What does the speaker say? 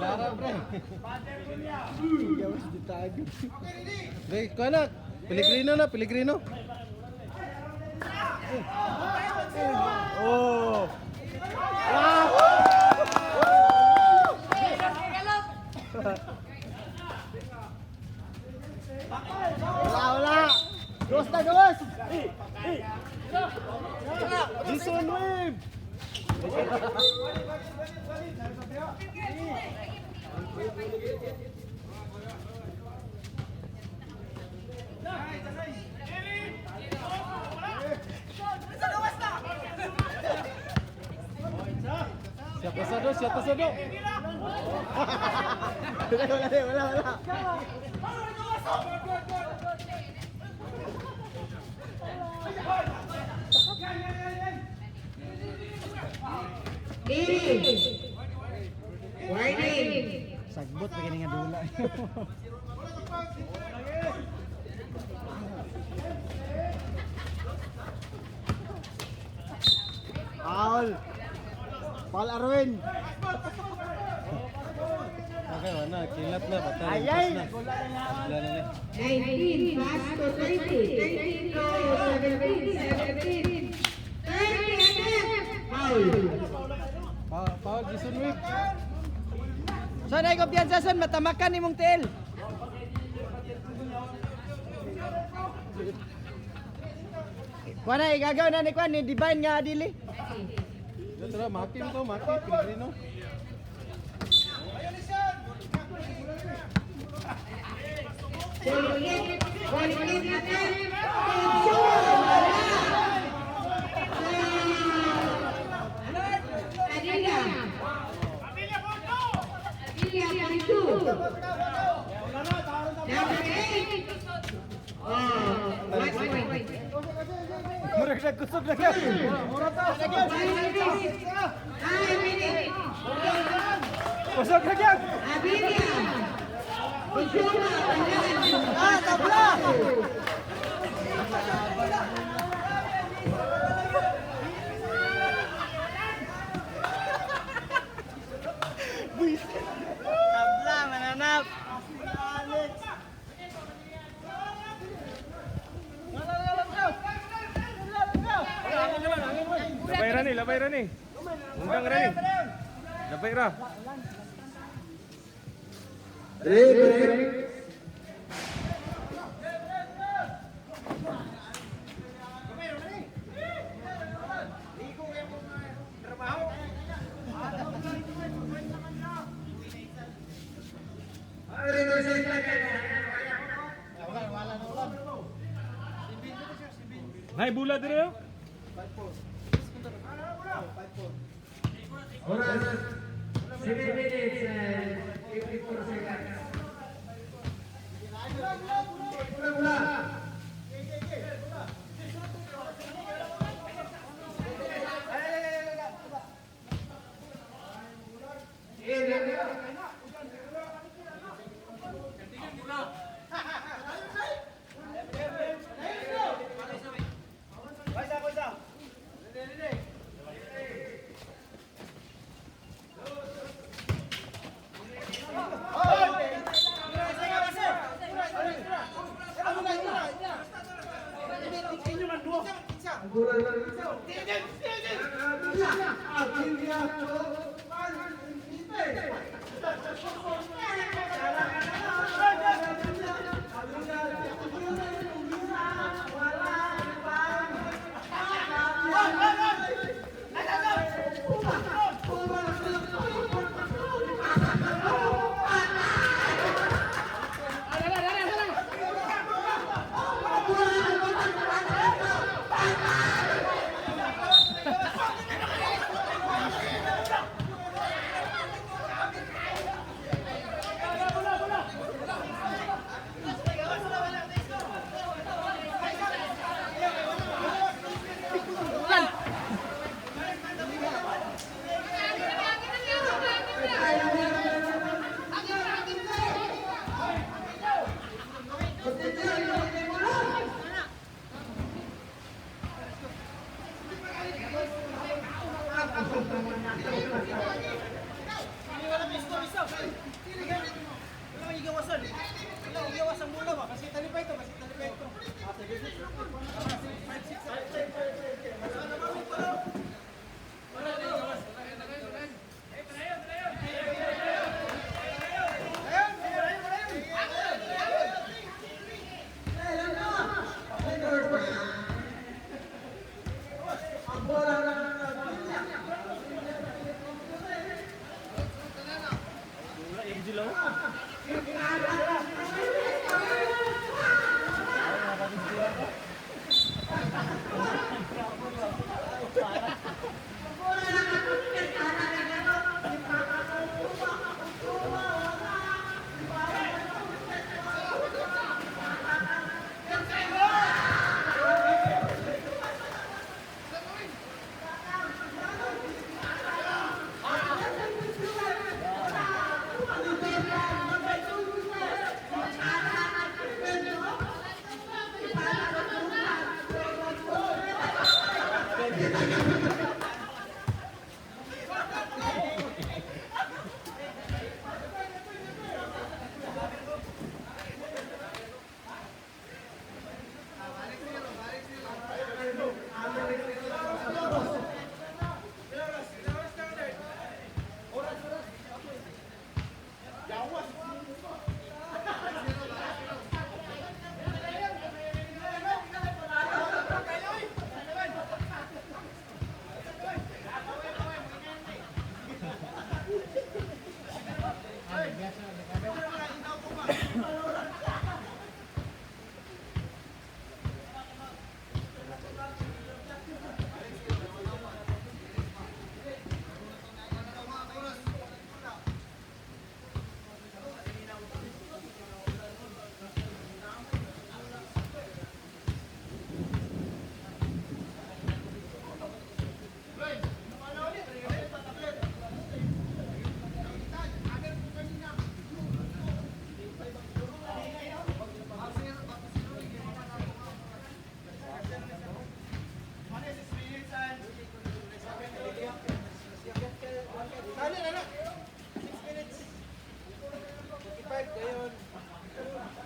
Larang, pre. Gawas ditago. Pre, ko anak. Pellegrino na, Pellegrino. Oh. Wow! Wala. Gawas na, gawas. Jason Wave. Siapa sado? Wala. Warning. Sagbot begini nga dula. Paul Arwin. Okay, mana kilat na bata. Ayay. Na. 19 pass to 20. 13 to 17. 30 foul. Paul Jason Wave. Son ay kumpiyansa son matamakan imong tiil. Kuana igagaw na ni kuan ni Divine nga dili. Tara, makin Pellegrino. Murag nagkusog na yan. Kusog na yan. Tabla. Tabla mananap. Labay Rani. Undang Rani. Labay ra. Hai bola dire yo. Oras 7 minutes and 54 seconds. Bola. Thank you.